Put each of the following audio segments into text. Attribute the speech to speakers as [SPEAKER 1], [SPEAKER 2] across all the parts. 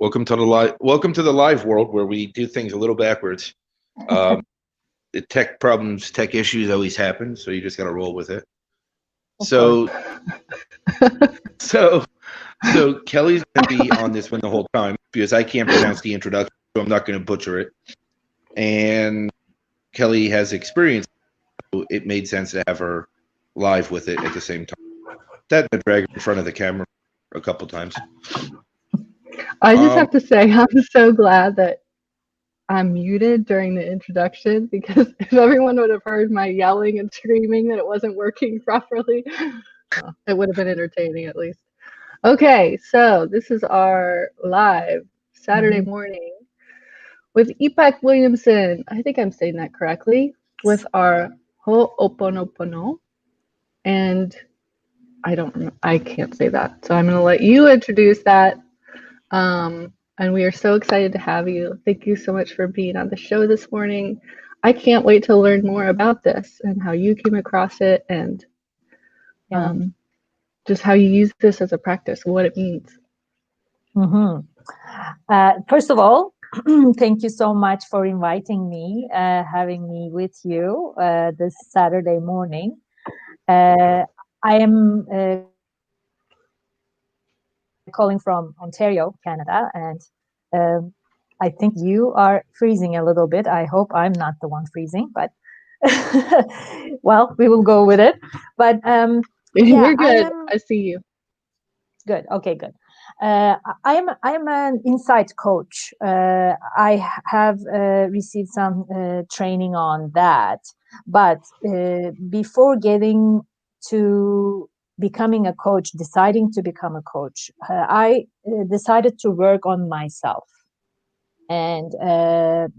[SPEAKER 1] Welcome to the live world where we do things a little backwards. The tech problems, tech issues always happen, so you just got to roll with it. So Kelly's going to be on this one the whole time because I can't pronounce the introduction, so I'm not going to butcher it. And Kelly has experience, so it made sense to have her live with it at the same time. That been dragged in front of the camera a couple times.
[SPEAKER 2] I just have to say, I'm so glad that I'm muted during the introduction, because if everyone would have heard my yelling and screaming that it wasn't working properly, it would have been entertaining at least. Okay, so this is our live Saturday morning with Ipek Williamson. I think I'm saying that correctly. With our Ho'oponopono, and I can't say that, so I'm going to let you introduce that. And we are so excited to have you. Thank you so much for being on the show this morning. I can't wait to learn more about this and how you came across it, and just how you use this as a practice, what it means.
[SPEAKER 3] First of all, thank you so much for inviting me, having me with you this Saturday morning. I am calling from Ontario, Canada, and I think you are freezing a little bit. I hope I'm not the one freezing, but well, we will go with it. But
[SPEAKER 2] you're good. I see you.
[SPEAKER 3] Good. Okay, good. I'm an insight coach. I have received some training on that, but before getting to becoming a coach, deciding to become a coach, I decided to work on myself. And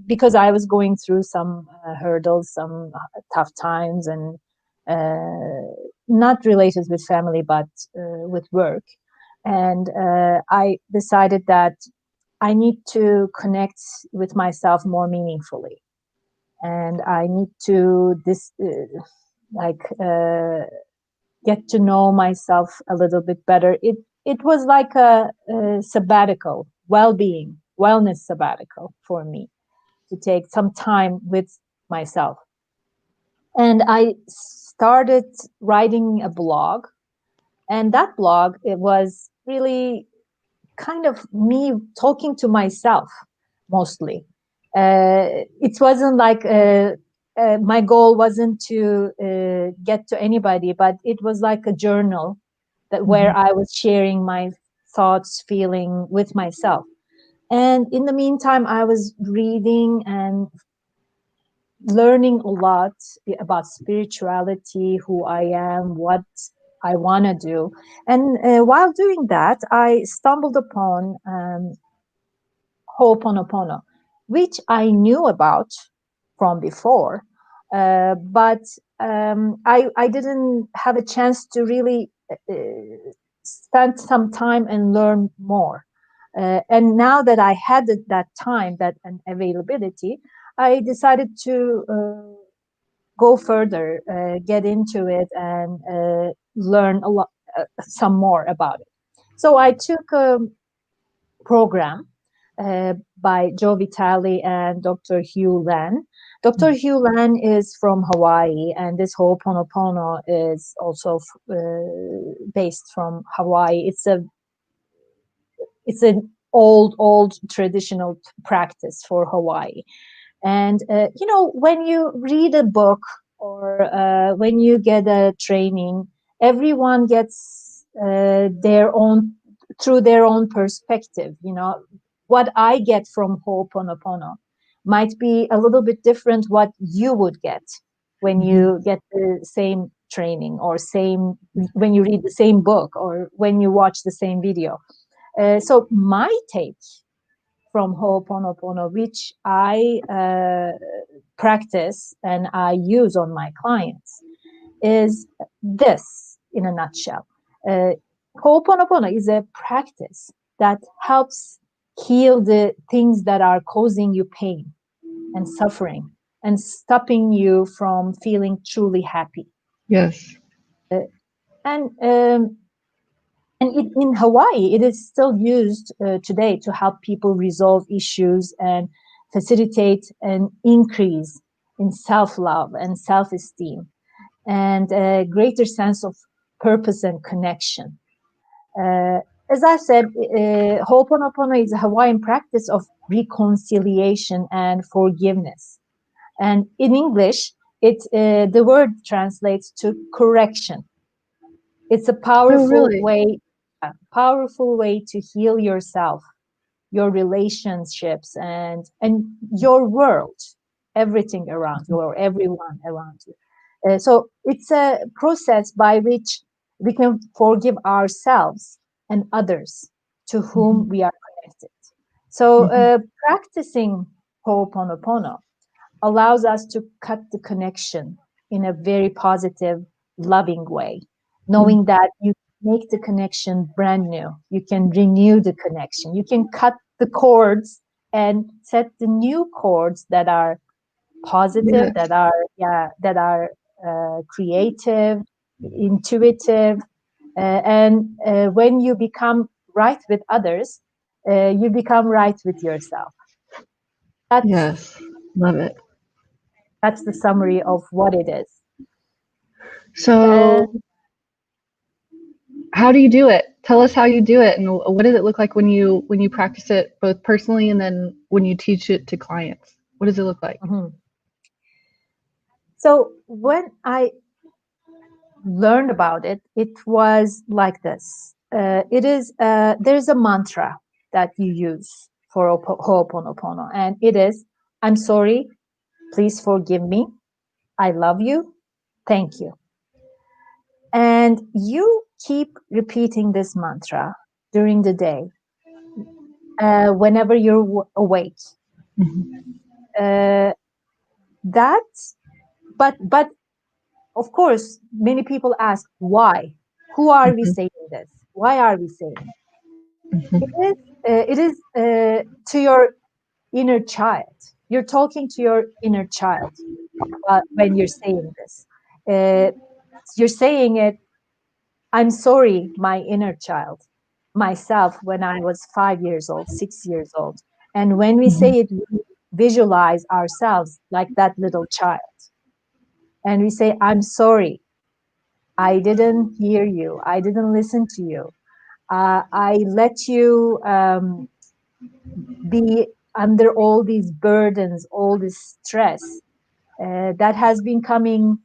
[SPEAKER 3] because I was going through some hurdles, some tough times, and not related with family, but with work. And I decided that I need to connect with myself more meaningfully. And I need to get to know myself a little bit better. It was like a sabbatical, wellness sabbatical for me, to take some time with myself. And I started writing a blog, and that blog, it was really kind of me talking to myself mostly. It wasn't like my goal wasn't to get to anybody, but it was like a journal where I was sharing my thoughts, feeling with myself. And in the meantime, I was reading and learning a lot about spirituality, who I am, what I want to do. And while doing that, I stumbled upon Ho'oponopono, which I knew about from before, but I didn't have a chance to really spend some time and learn more. And now that I had that time, that and availability, I decided to go further, get into it, and learn a lot, some more about it. So I took a program by Joe Vitale and Dr. Hugh Lan. Dr. Hugh Lan is from Hawaii, and this Ho'oponopono is also based from Hawaii. It's an old traditional practice for Hawaii. And when you read a book or when you get a training, everyone gets their own through their own perspective. What I get from Ho'oponopono might be a little bit different what you would get when you get the same training, or when you read the same book, or when you watch the same video. So my take from Ho'oponopono, which I practice and I use on my clients, is this in a nutshell. Ho'oponopono is a practice that helps heal the things that are causing you pain and suffering and stopping you from feeling truly happy.
[SPEAKER 2] Yes.
[SPEAKER 3] And And in Hawaii, it is still used today to help people resolve issues and facilitate an increase in self-love and self-esteem and a greater sense of purpose and connection. As I said, Ho'oponopono is a Hawaiian practice of reconciliation and forgiveness. And in English, the word translates to correction. It's a powerful way to heal yourself, your relationships, and your world, everything around you or everyone around you. So it's a process by which we can forgive ourselves and others to whom we are connected. So practicing Ho'oponopono allows us to cut the connection in a very positive, loving way, knowing that you make the connection brand new. You can renew the connection. You can cut the cords and set the new cords that are positive, that are creative, intuitive, and when you become right with others, you become right with yourself.
[SPEAKER 2] Yes, love it.
[SPEAKER 3] That's the summary of what it is.
[SPEAKER 2] So, how do you do it? Tell us how you do it, and what does it look like when you practice it both personally and then when you teach it to clients? What does it look like?
[SPEAKER 3] So when I learned about it, it was like this. There's a mantra that you use for Ho'oponopono, and it is, I'm sorry, please forgive me, I love you, thank you. And you keep repeating this mantra during the day, whenever you're awake. But of course, many people ask, why? Who are we saying this? Why are we saying it? It is to your inner child. You're talking to your inner child when you're saying this. You're saying it, I'm sorry, my inner child, myself when I was 5 years old, 6 years old. And when we say it, we visualize ourselves like that little child. And we say, I'm sorry, I didn't hear you. I didn't listen to you. I let you be under all these burdens, all this stress that has been coming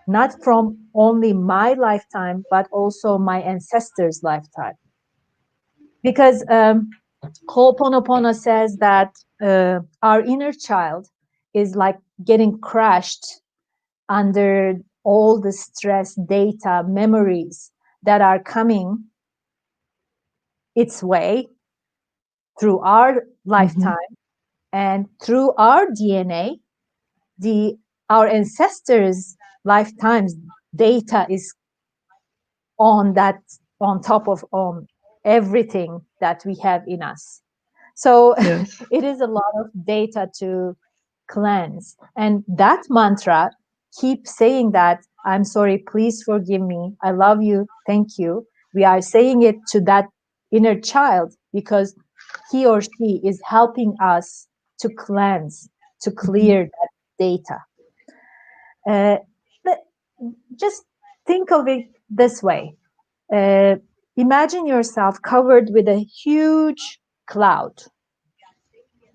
[SPEAKER 3] not from only my lifetime, but also my ancestors' lifetime. Because Ho'oponopono says that our inner child is like getting crushed under all the stress, data, memories that are coming its way through our lifetime and through our DNA. Our ancestors' lifetimes data is on top of everything that we have in us. So yes. It is a lot of data to cleanse. And that mantra, keep saying that, I'm sorry, please forgive me, I love you, thank you. We are saying it to that inner child because he or she is helping us to cleanse, to clear that data. Just think of it this way. Imagine yourself covered with a huge cloud,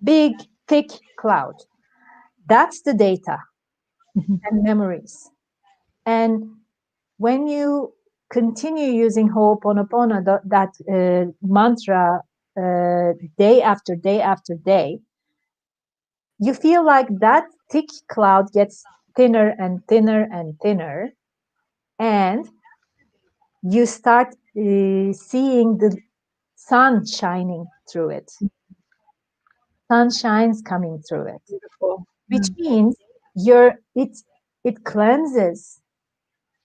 [SPEAKER 3] big, thick cloud. That's the data and memories. And when you continue using Ho'oponopono, that mantra, day after day after day, you feel like that thick cloud gets thinner and thinner and thinner, and you start seeing the sun shining through it. Sunshine's coming through it. Beautiful. Which means it cleanses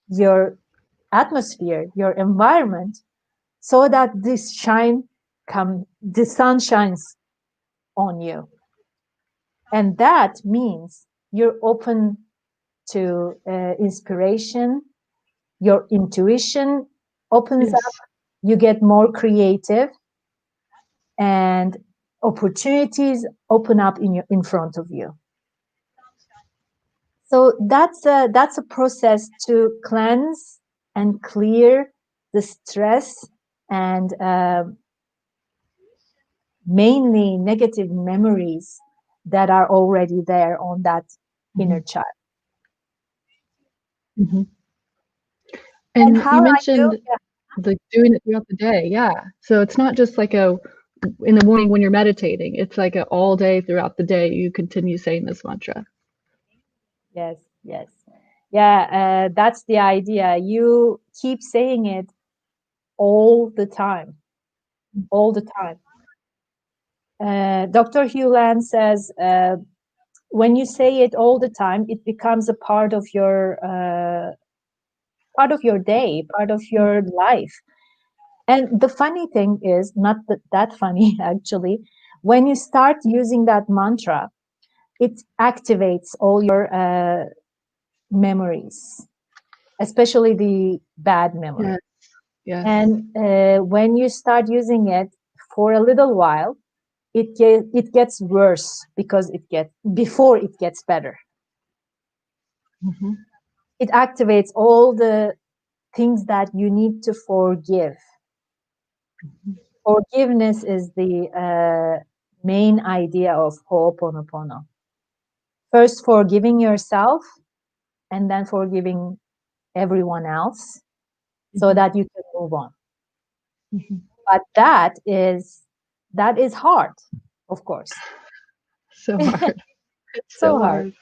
[SPEAKER 3] your atmosphere, your environment, so that the sun shines on you. And that means you're open to inspiration, your intuition opens up, you get more creative, and opportunities open up in front of you. So that's a process to cleanse and clear the stress and mainly negative memories that are already there on that inner child.
[SPEAKER 2] Mm-hmm. And
[SPEAKER 3] how
[SPEAKER 2] you mentioned like doing it throughout the day. Yeah. So it's not just like in the morning when you're meditating, it's like all day throughout the day you continue saying this mantra.
[SPEAKER 3] Yes. Yeah, that's the idea. You keep saying it all the time. Dr. Hugh Land says, when you say it all the time, it becomes a part of your day, part of your life. And the funny thing is, not that funny actually, when you start using that mantra, it activates all your memories, especially the bad memories.
[SPEAKER 2] Yes.
[SPEAKER 3] And when you start using it for a little while, it gets worse before it gets better.
[SPEAKER 2] Mm-hmm.
[SPEAKER 3] It activates all the things that you need to forgive. Mm-hmm. Forgiveness is the main idea of Ho'oponopono. First, forgiving yourself, and then forgiving everyone else, so that you can move on. Mm-hmm. But that is hard, of course.
[SPEAKER 2] So hard.
[SPEAKER 3] It's so hard.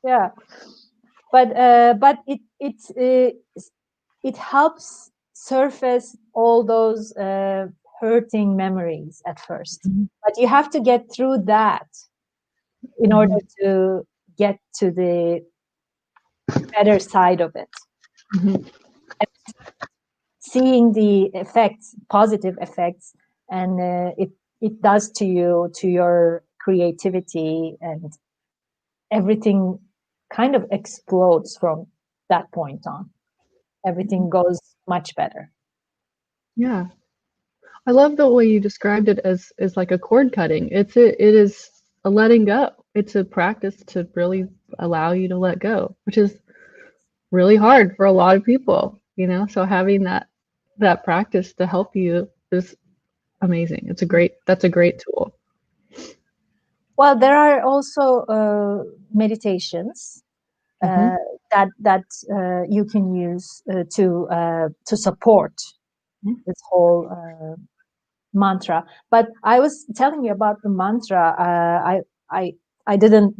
[SPEAKER 3] Yeah, but it helps surface all those hurting memories at first. Mm-hmm. But you have to get through that in order to get to the better side of it. Mm-hmm. Seeing the effects, positive effects, and it does to you, to your creativity, and everything kind of explodes from that point on. Everything goes much better.
[SPEAKER 2] Yeah, I love the way you described it as like a cord cutting. It is a letting go. It's a practice to really allow you to let go, which is really hard for a lot of people, so having that practice to help you is amazing. That's a great tool.
[SPEAKER 3] Well, there are also meditations that you can use to support this whole mantra. But I was telling you about the mantra. I didn't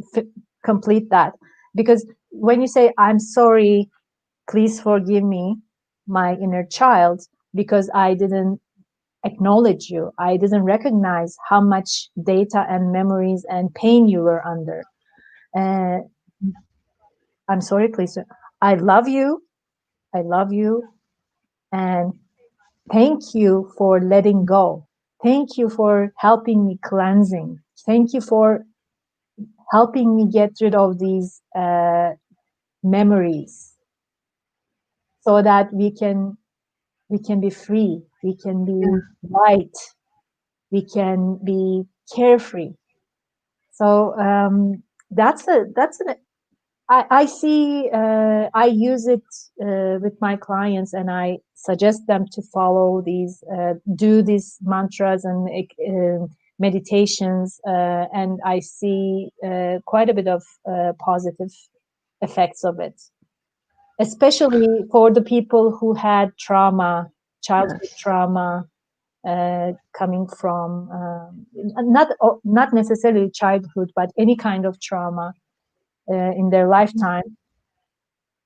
[SPEAKER 3] complete that, because when you say, "I'm sorry, please forgive me, my inner child, because I didn't acknowledge you. I didn't recognize how much data and memories and pain you were under. I'm sorry, please. I love you. And thank you for letting go. Thank you for helping me cleansing. Thank you for helping me get rid of these memories, so that we can be free. We can be light. We can be carefree. So I see. I use it with my clients, and I suggest them to follow these, do these mantras and meditations, and I see quite a bit of positive effects of it, especially for the people who had trauma, childhood trauma, coming from not necessarily childhood, but any kind of trauma in their lifetime.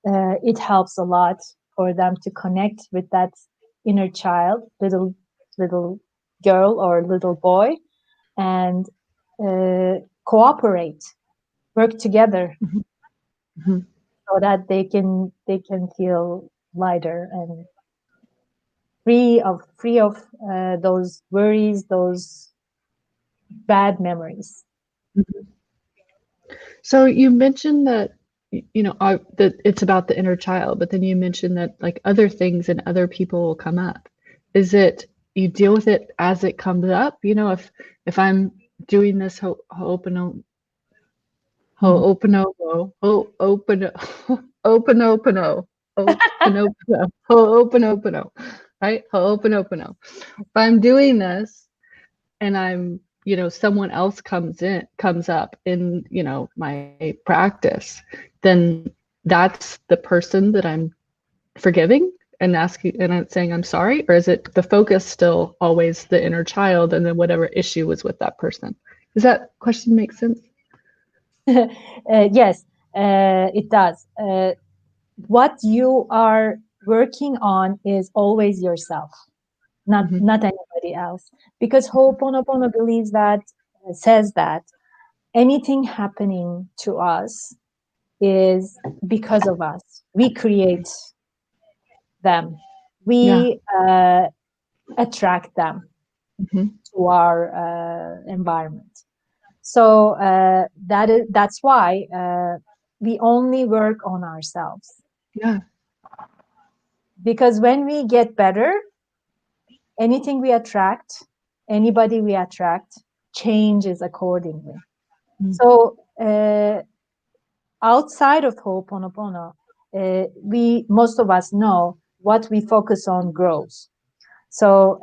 [SPEAKER 3] It helps a lot for them to connect with that inner child, little girl or little boy, and cooperate, work together, so that they can feel lighter and free of those worries, those bad memories.
[SPEAKER 2] So you mentioned that that it's about the inner child, but then you mentioned that like other things and other people will come up. is it you deal with it as it comes up? You know, if I'm doing this Ho'oponopono, Ho'oponopono, right? Ho'oponopono. If I'm doing this and I'm, you know, someone else comes up in, you know, my practice, then that's the person that I'm forgiving and asking and I'm saying I'm sorry, or is it the focus still always the inner child and then whatever issue was with that person? Does that question make sense?
[SPEAKER 3] Yes, it does. What you are working on is always yourself, not anybody else. Because Ho'oponopono believes that, says that anything happening to us is because of us. We create them. We attract them to our environment. So that's why we only work on ourselves.
[SPEAKER 2] Yeah.
[SPEAKER 3] Because when we get better, anything we attract, anybody we attract, changes accordingly. So outside of Ho'oponopono, most of us know what we focus on grows. So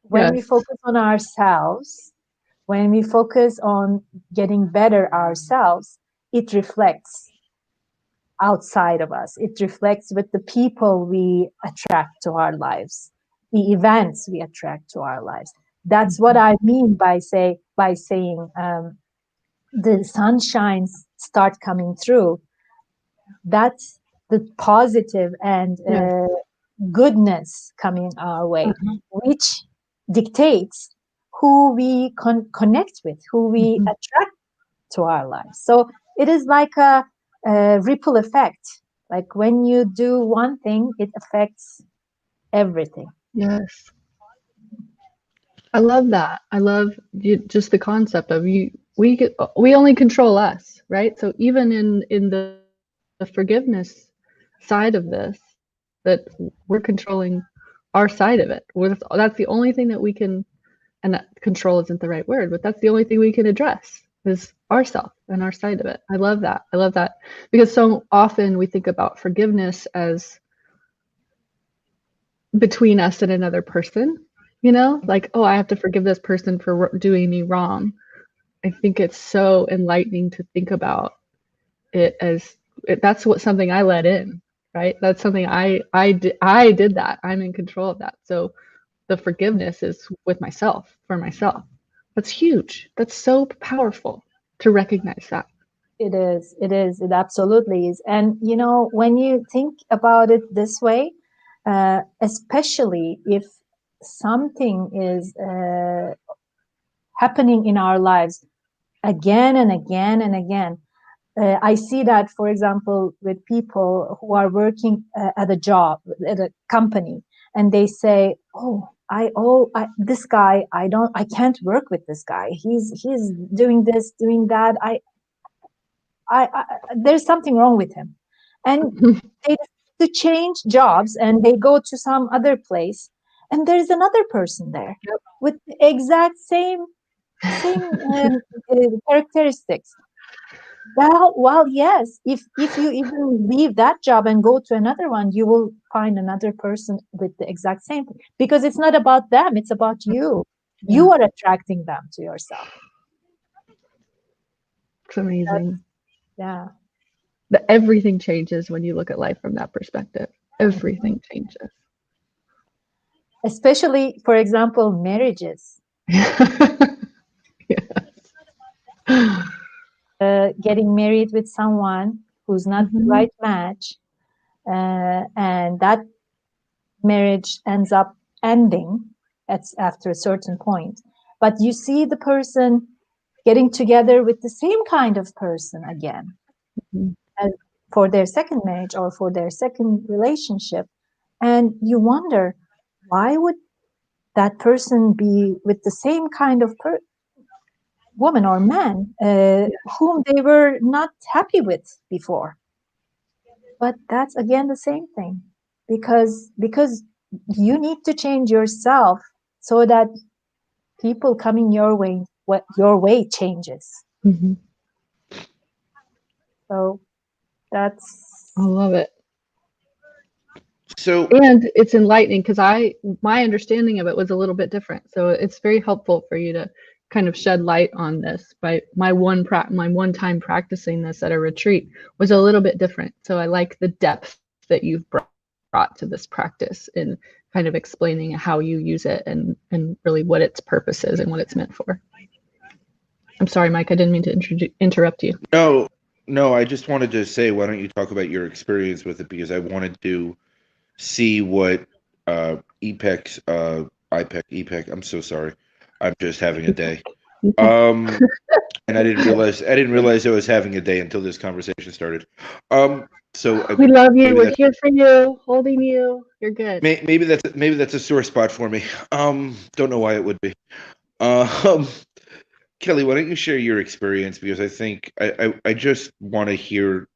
[SPEAKER 3] when we focus on ourselves, when we focus on getting better ourselves, it reflects outside of us. It reflects with the people we attract to our lives, the events we attract to our lives. That's what I mean by saying the sunshines start coming through. That's the positive and goodness coming our way, which dictates who we connect with, who we attract to our lives. So it is like a ripple effect. Like when you do one thing, it affects everything.
[SPEAKER 2] Yes. I love that. I love just the concept of we only control us, right? So even in the forgiveness side of this, that we're controlling our side of it. That's the only thing that we can, and that control isn't the right word, but that's the only thing we can address is ourself and our side of it. I love that. I love that because so often we think about forgiveness as between us and another person, you know, like, oh, I have to forgive this person for doing me wrong. I think it's so enlightening to think about it as that's something I let in, right? That's something I did that. I'm in control of that. So the forgiveness is with myself, for myself. That's huge. That's so powerful to recognize that.
[SPEAKER 3] It is. It absolutely is. And, you know, when you think about it this way, especially if something is happening in our lives again and again and again, I see that, for example, with people who are working at a job, at a company, and they say, this guy, I can't work with this guy. He's doing this, doing that. There's something wrong with him. And they to change jobs and they go to some other place and there's another person there with the exact same characteristics. Well, yes, if you even leave that job and go to another one, you will find another person with the exact same thing, because it's not about them, it's about you. You are attracting them to yourself.
[SPEAKER 2] It's amazing.
[SPEAKER 3] Yeah.
[SPEAKER 2] Everything changes when you look at life from that perspective. Everything changes.
[SPEAKER 3] Especially, for example, marriages. Getting married with someone who's not the right match, and that marriage ends up ending after a certain point. But you see the person getting together with the same kind of person again as for their second marriage or for their second relationship. And you wonder, why would that person be with the same kind of woman or man whom they were not happy with before? But that's again the same thing, because you need to change yourself so that people coming your way, what your way changes.
[SPEAKER 2] Mm-hmm.
[SPEAKER 3] So that's,
[SPEAKER 2] I love it.
[SPEAKER 1] So,
[SPEAKER 2] And it's enlightening because my understanding of it was a little bit different. So it's very helpful for you to kind of shed light on this. By my one time practicing this at a retreat was a little bit different. So I like the depth that you've brought to this practice in kind of explaining how you use it and really what its purpose is and what it's meant for. I'm sorry, Mike, I didn't mean to interrupt you.
[SPEAKER 1] No, I just wanted to say, why don't you talk about your experience with it? Because I wanted to see what Ipek, I'm so sorry. I'm just having a day. And I didn't realize I was having a day until this conversation started. So
[SPEAKER 2] we love you. We're
[SPEAKER 1] that's
[SPEAKER 2] here for you, holding you. You're good.
[SPEAKER 1] maybe that's a sore spot for me. Don't know why it would be. Kelly, why don't you share your experience? Because I think I just want to hear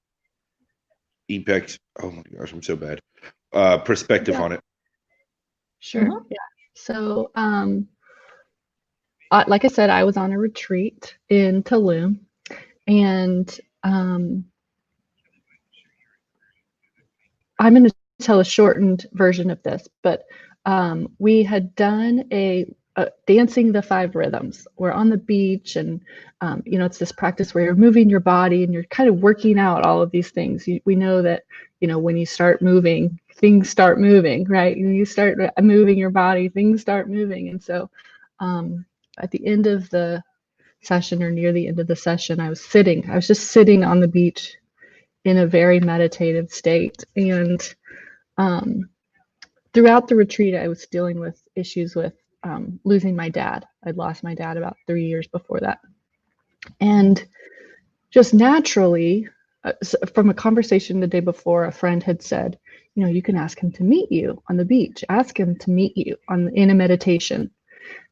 [SPEAKER 1] Ipek's, oh my gosh, I'm so bad, perspective on it.
[SPEAKER 2] Sure.
[SPEAKER 3] Mhm.
[SPEAKER 2] Yeah. So, like I said, I was on a retreat in Tulum, and I'm going to tell a shortened version of this, but we had done a dancing the 5 rhythms. We're on the beach, and it's this practice where you're moving your body and you're kind of working out all of these things. We know that when you start moving, things start moving, right? When you start moving your body, things start moving. And so at the end of the session, or near the end of the session, I was just sitting on the beach in a very meditative state. And throughout the retreat, I was dealing with issues with losing my dad. I'd lost my dad about 3 years before that. And just naturally, from a conversation the day before, a friend had said, you can ask him to meet you on the beach. Ask him to meet you in a meditation.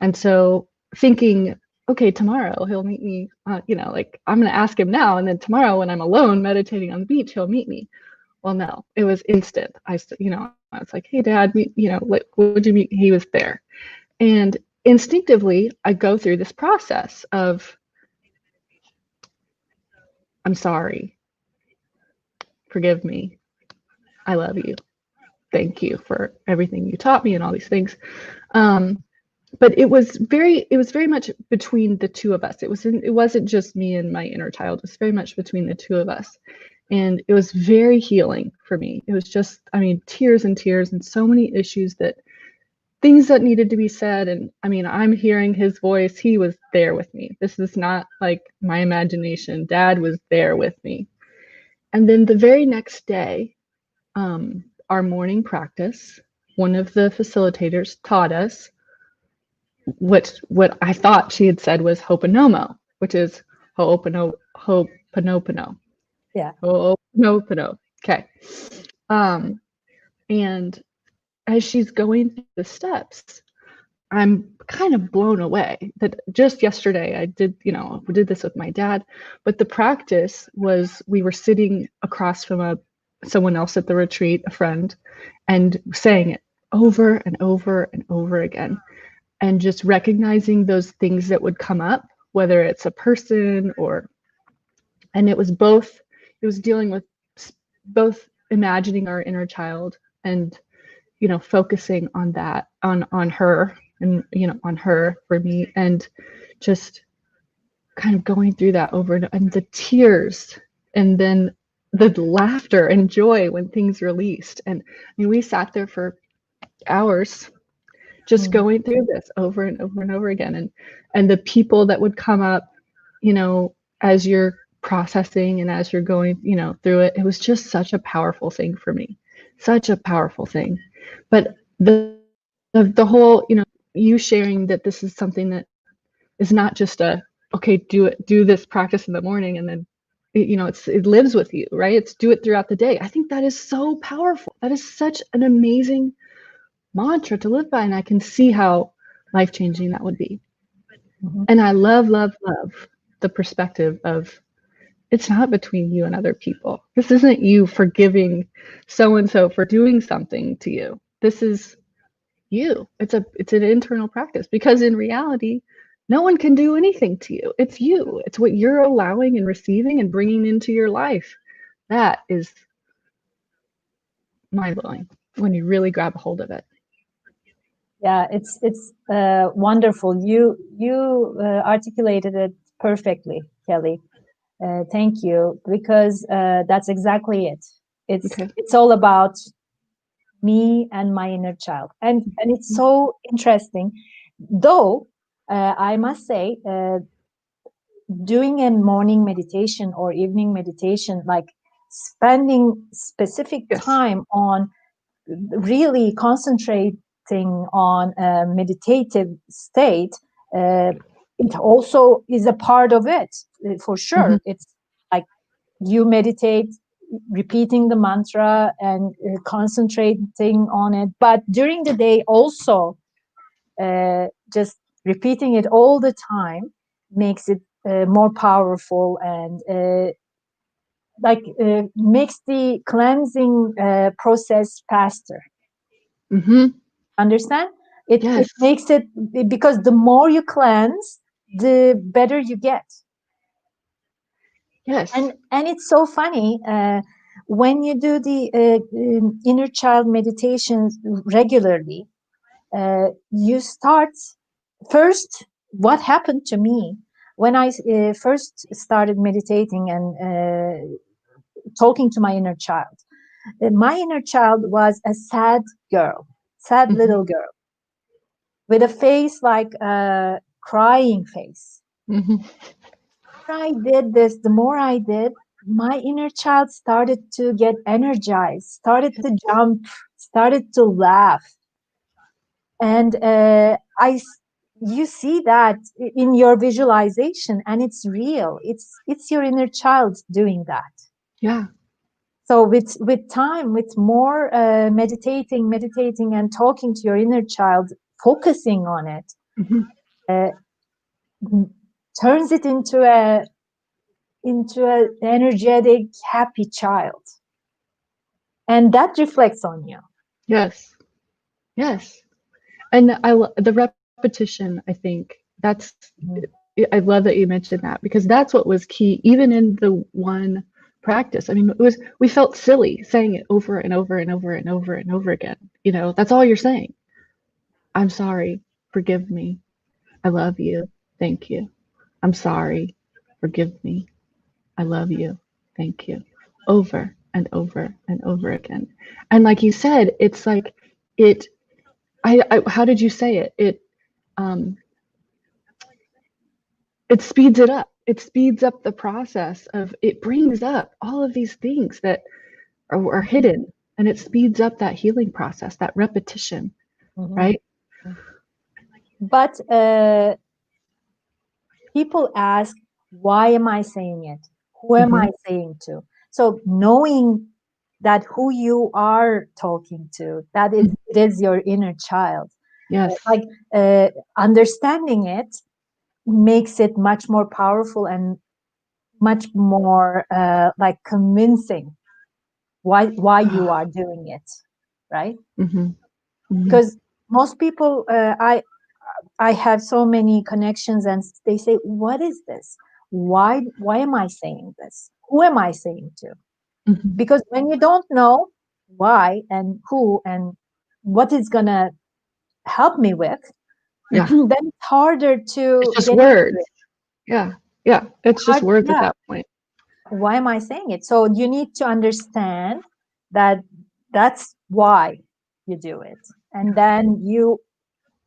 [SPEAKER 2] And so thinking, okay, tomorrow he'll meet me, I'm going to ask him now. And then tomorrow when I'm alone meditating on the beach, he'll meet me. Well, no, it was instant. I was like, hey, Dad, would you meet? He was there. And instinctively, I go through this process of, I'm sorry. Forgive me. I love you. Thank you for everything you taught me and all these things. But it was very much between the two of us. It wasn't just me and my inner child. It was very much between the two of us. And it was very healing for me. It was just, tears and tears and so many issues, things that needed to be said. And I'm hearing his voice. He was there with me. This is not like my imagination. Dad was there with me. And then the very next day, our morning practice, one of the facilitators taught us what I thought she had said was Ho'oponopono, which is Ho'oponopono.
[SPEAKER 3] Yeah.
[SPEAKER 2] Ho'oponopono. Okay. And as she's going through the steps, I'm kind of blown away that just yesterday I did, we did this with my dad, but the practice was, we were sitting across from someone else at the retreat, a friend, and saying it over and over and over again, and just recognizing those things that would come up, whether it's a person and it was dealing with both imagining our inner child and, focusing on that, on her, and on her for me, and just kind of going through that over and the tears, and then the laughter and joy when things released. And we sat there for hours just going through this over and over and over again, and the people that would come up, as you're processing and as you're going through it. It was just such a powerful thing for me, such a powerful thing. But the whole, you sharing that this is something that is not just do this practice in the morning and then it lives with you, right? It's do it throughout the day. I think that is so powerful. That is such an amazing mantra to live by, and I can see how life-changing that would be. And I love the perspective of, it's not between you and other people. This isn't you forgiving so-and-so for doing something to you. This is you. It's an internal practice, because in reality, no one can do anything to you. It's you. It's what you're allowing and receiving and bringing into your life. That is mind-blowing when you really grab a hold of it.
[SPEAKER 3] Yeah, it's wonderful. You articulated it perfectly, Kelly. Thank you, because that's exactly it. It's all about me and my inner child, and it's so interesting. Though I must say, doing a morning meditation or evening meditation, like spending specific time on really concentrating on a meditative state, it also is a part of it, for sure. It's like you meditate, repeating the mantra and concentrating on it, but during the day also, just repeating it all the time makes it more powerful, and makes the cleansing process faster. Understand? It makes it, because the more you cleanse, the better you get.
[SPEAKER 2] Yes.
[SPEAKER 3] And it's so funny, when you do the inner child meditations regularly, you start first. What happened to me when I first started meditating and talking to my inner child? My inner child was a sad girl, sad little girl, with a face like a crying face. The more I did this, the more I did, my inner child started to get energized, started to jump, started to laugh. And you see that in your visualization, and it's real. It's your inner child doing that.
[SPEAKER 2] Yeah.
[SPEAKER 3] So with time, with more meditating and talking to your inner child, focusing on it, turns it into a energetic, happy child, and that reflects on you.
[SPEAKER 2] Yes. And the repetition, I think that's, I love that you mentioned that, because that's what was key, even in the one practice. I mean, we felt silly saying it over and over and over and over and over again. That's all you're saying. I'm sorry, forgive me, I love you, thank you. I'm sorry, forgive me, I love you, thank you. Over and over and over again. And like you said, it's like how did you say it? It speeds it up. It speeds up the process of, it brings up all of these things that are hidden, and it speeds up that healing process, that repetition, right?
[SPEAKER 3] But people ask, why am I saying it? Who am I saying to? So knowing that who you are talking to, that it is your inner child.
[SPEAKER 2] Yes.
[SPEAKER 3] Understanding it makes it much more powerful and much more convincing why you are doing it, right? Because most people, I have so many connections, and they say, what is this? Why am I saying this? Who am I saying to? Because when you don't know why and who and what it's gonna help me with, then it's harder to
[SPEAKER 2] it's just
[SPEAKER 3] get
[SPEAKER 2] words.
[SPEAKER 3] Into it.
[SPEAKER 2] Yeah. It's just words at that point.
[SPEAKER 3] Why am I saying it? So you need to understand that that's why you do it, and then you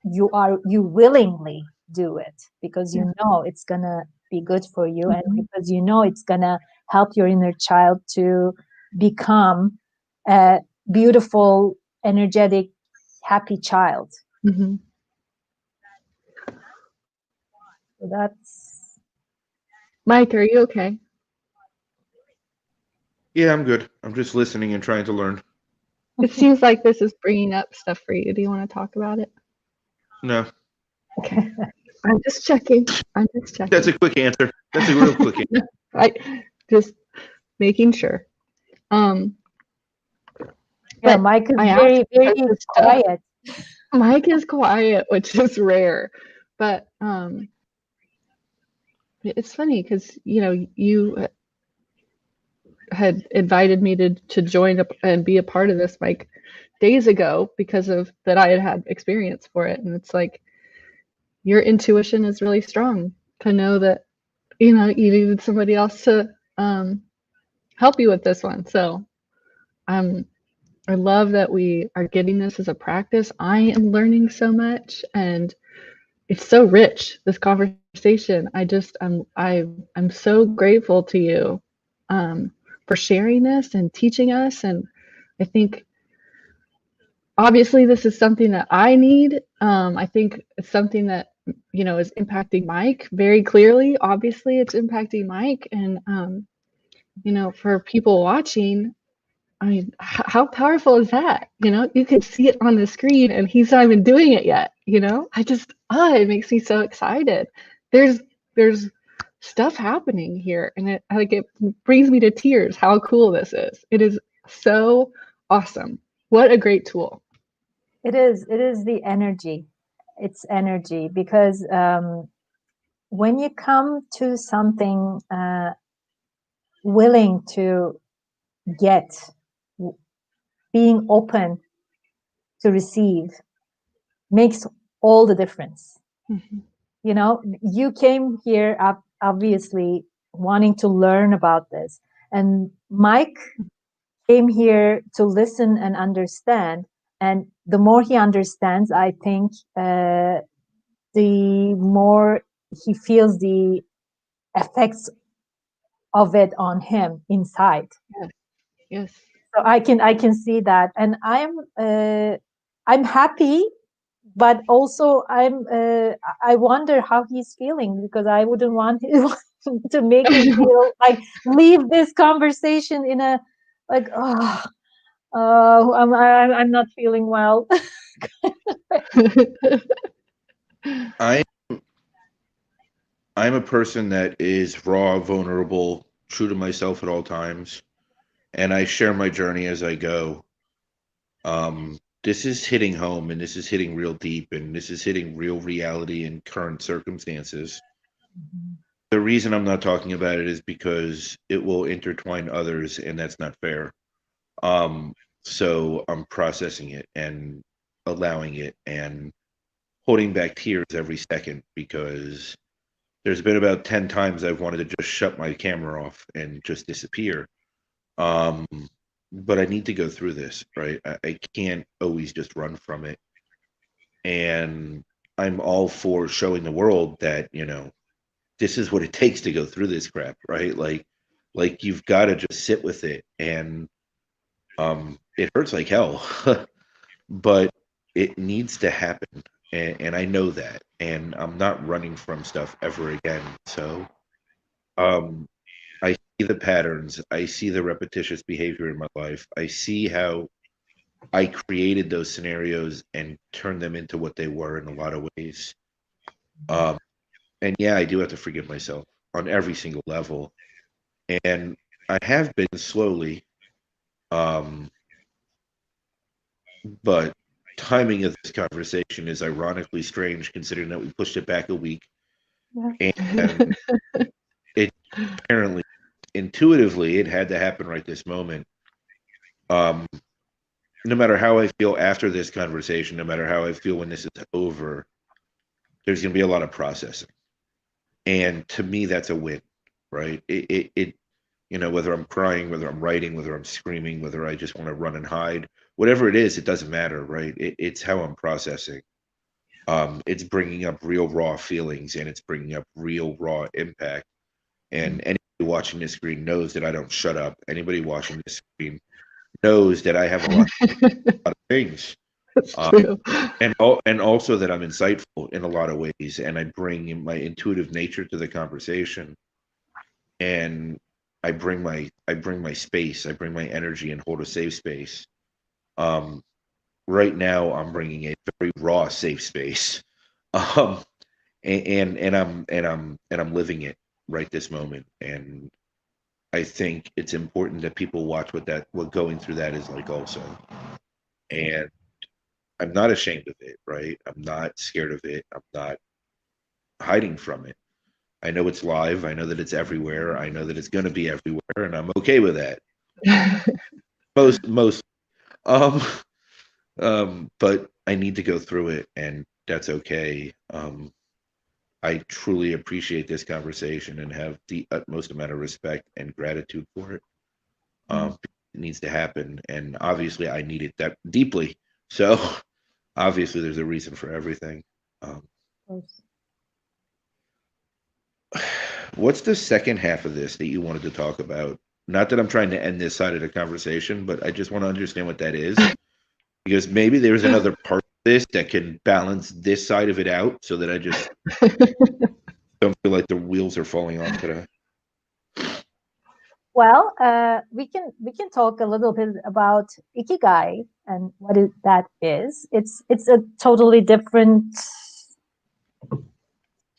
[SPEAKER 3] willingly do it because you know it's gonna be good for you, and because you know it's gonna help your inner child to become a beautiful, energetic, happy child. So that's.
[SPEAKER 2] Mike, are you okay?
[SPEAKER 1] Yeah, I'm good. I'm just listening and trying to learn.
[SPEAKER 2] It seems like this is bringing up stuff for you. Do you want to talk about it?
[SPEAKER 1] No.
[SPEAKER 2] Okay. I'm just checking.
[SPEAKER 1] That's a quick answer. That's a real quick answer.
[SPEAKER 2] Just making sure.
[SPEAKER 3] Yeah, Mike is very, very quiet.
[SPEAKER 2] Mike is quiet, which is rare, but it's funny because you had invited me to join up and be a part of this like days ago because of that I had experience for it, and it's like your intuition is really strong to know that you needed somebody else to help you with this one. So I love that we are getting this as a practice. I am learning so much, and it's so rich, this conversation. I'm so grateful to you for sharing this and teaching us. And I think obviously this is something that I need. I think it's something that is impacting Mike very clearly. Obviously, it's impacting Mike, and for people watching, I mean, how powerful is that? You can see it on the screen, and he's not even doing it yet. It makes me so excited. There's stuff happening here, and it brings me to tears. How cool this is! It is so awesome. What a great tool.
[SPEAKER 3] It is the energy. It's energy because when you come to something willing to get, being open to receive makes all the difference. Mm-hmm. You came here obviously wanting to learn about this, and Mike came here to listen and understand. And the more he understands, I think the more he feels the effects of it on him inside.
[SPEAKER 2] Yes.
[SPEAKER 3] So I can see that, and I'm happy, but also I wonder how he's feeling, because I wouldn't want to make him feel like leave this conversation in a like I'm not feeling well.
[SPEAKER 1] I'm a person that is raw, vulnerable, true to myself at all times, and I share my journey as I go. This is hitting home, and this is hitting real deep, and this is hitting real reality and current circumstances. Mm-hmm. The reason I'm not talking about it is because it will intertwine others, and that's not fair. So I'm processing it and allowing it and holding back tears every second, because there's been about 10 times I've wanted to just shut my camera off and just disappear. But I need to go through this, right? I can't always just run from it. And I'm all for showing the world that, this is what it takes to go through this crap, right? Like you've got to just sit with it. And it hurts like hell, but it needs to happen. And I know that. And I'm not running from stuff ever again. So I see the patterns. I see the repetitious behavior in my life. I see how I created those scenarios and turned them into what they were in a lot of ways. And yeah, I do have to forgive myself on every single level. And I have been slowly, but timing of this conversation is ironically strange considering that we pushed it back a week. Yeah. And it apparently, intuitively, it had to happen right this moment. No matter how I feel after this conversation, no matter how I feel when this is over, there's going to be a lot of processing. And to me, that's a win, right? It whether I'm crying, whether I'm writing, whether I'm screaming, whether I just want to run and hide, whatever it is, it doesn't matter, right? It's how I'm processing. It's bringing up real raw feelings, and it's bringing up real raw impact. And anybody watching this screen knows that I don't shut up. Anybody watching this screen knows that I have a lot of things. That's true. And also that I'm insightful in a lot of ways, and I bring my intuitive nature to the conversation, and I bring my space, I bring my energy, and hold a safe space. Right now, I'm bringing a very raw safe space, and I'm living it right this moment, and I think it's important that people watch what going through that is like also, and I'm not ashamed of it, right? I'm not scared of it. I'm not hiding from it. I know it's live. I know that it's everywhere. I know that it's going to be everywhere, and I'm okay with that. Most, um, but I need to go through it, and that's okay. I truly appreciate this conversation and have the utmost amount of respect and gratitude for it. It needs to happen, and obviously, I need it that deeply. So, obviously, there's a reason for everything. What's the second half of this that you wanted to talk about? Not that I'm trying to end this side of the conversation, but I just want to understand what that is. Because maybe there's another part of this that can balance this side of it out so that I just don't feel like the wheels are falling off today.
[SPEAKER 3] Well, we can talk a little bit about Ikigai and that is. It's a totally different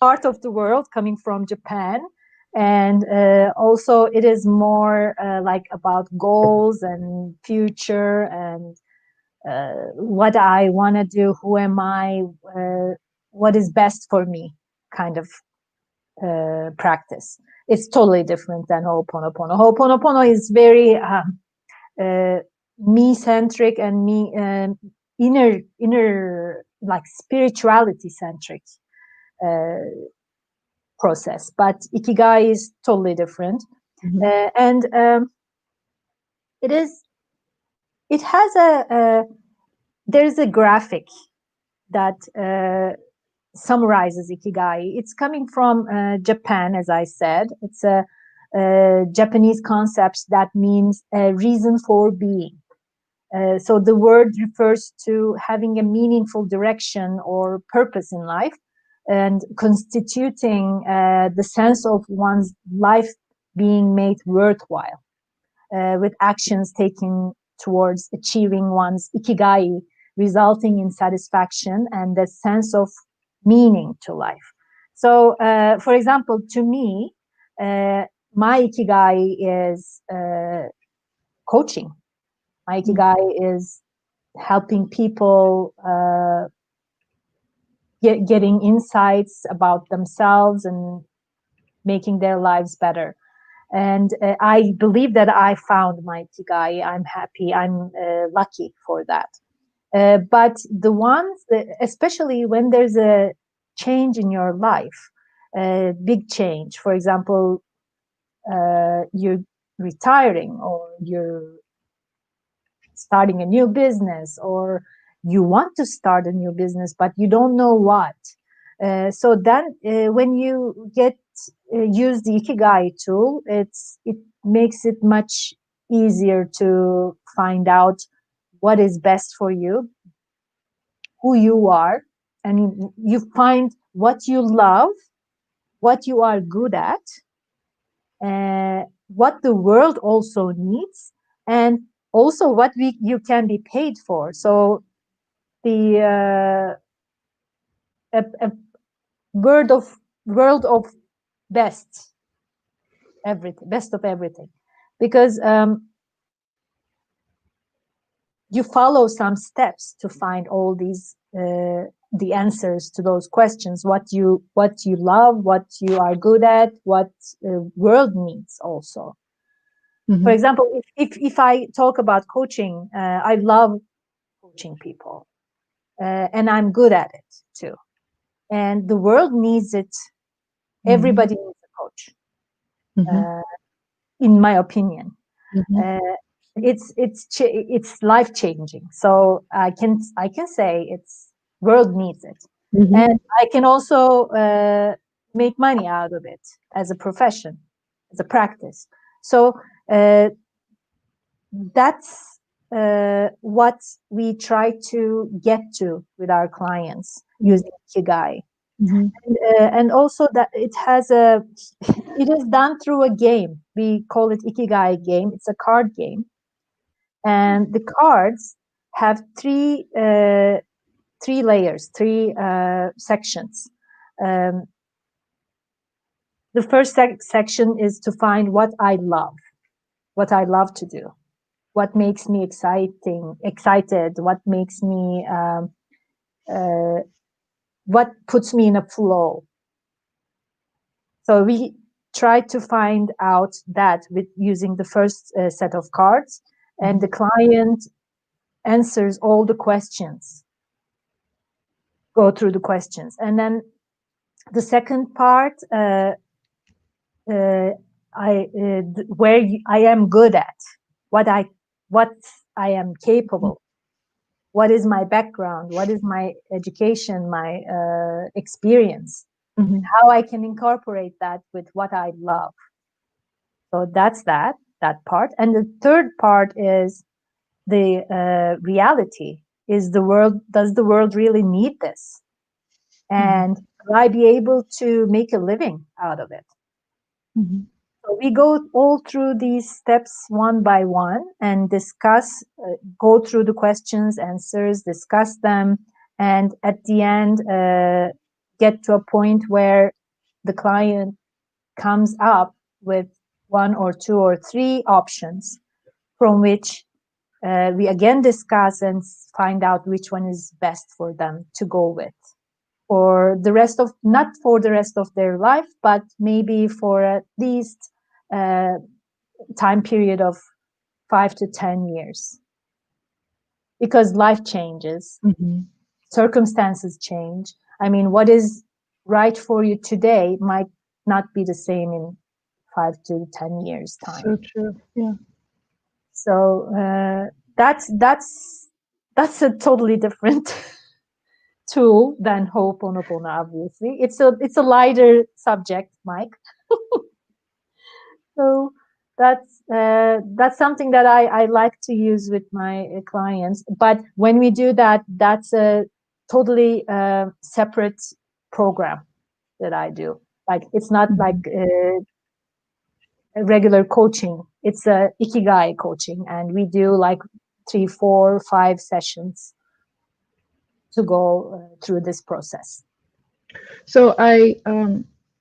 [SPEAKER 3] part of the world coming from Japan, and also it is more like about goals and future and what I want to do, who am I, what is best for me, kind of practice. It's totally different than Ho'oponopono. Ho'oponopono is very me-centric and inner like spirituality centric process, but Ikigai is totally different. And it has there's a graphic that summarizes Ikigai. It's coming from Japan, as I said. It's a Japanese concept that means a reason for being. So the word refers to having a meaningful direction or purpose in life and constituting the sense of one's life being made worthwhile with actions taken towards achieving one's Ikigai, resulting in satisfaction and a sense of meaning to life. So, for example, to me, my Ikigai is coaching. My Ikigai is helping people getting insights about themselves and making their lives better. And I believe that I found my Ikigai. I'm happy. I'm lucky for that. But the ones, especially when there's a change in your life, a big change, for example, you're retiring or you're starting a new business or you want to start a new business, but you don't know what. So then when you use the Ikigai tool, it makes it much easier to find out what is best for you, who you are. I mean, you find what you love, what you are good at, what the world also needs, and also what you can be paid for. So the a world of best of everything, because you follow some steps to find all these the answers to those questions, what you love, what you are good at, what world needs also. For example, if I talk about coaching, I love coaching people and I'm good at it too, and the world needs it. Everybody needs a coach, in my opinion. It's life changing. So I can say it's world needs it, and I can also make money out of it as a profession, as a practice. So that's what we try to get to with our clients using Ikigai. And also that it is done through a game. We call it Ikigai game. It's a card game, and the cards have three layers, three sections. The first section is to find what I love to do. what makes me excited, what makes me, what puts me in a flow. So we try to find out that with using the first set of cards, and the client answers all the questions, go through the questions. And then the second part, where I am good at, what I am capable, what is my background, what is my education, my experience, how I can incorporate that with what I love. So that's that part. And the third part is the reality. Does the world really need this? And will I be able to make a living out of it? So we go all through these steps one by one and discuss, go through the questions, answers, discuss them, and at the end get to a point where the client comes up with one or two or three options from which we again discuss and find out which one is best for them to go with. For the rest of, not for the rest of their life, but maybe for at least time period of 5 to 10 years. Because life changes, circumstances change. I mean, what is right for you today might not be the same in 5 to 10 years time.
[SPEAKER 2] So true. Yeah.
[SPEAKER 3] So that's a totally different tool than Ho'oponopono, obviously. It's a lighter subject, Mike. So that's something that I like to use with my clients. But when we do that, that's a totally separate program that I do. Like, it's not like a regular coaching. It's a Ikigai coaching, and we do like 3, 4, 5 sessions to go through this process.
[SPEAKER 2] So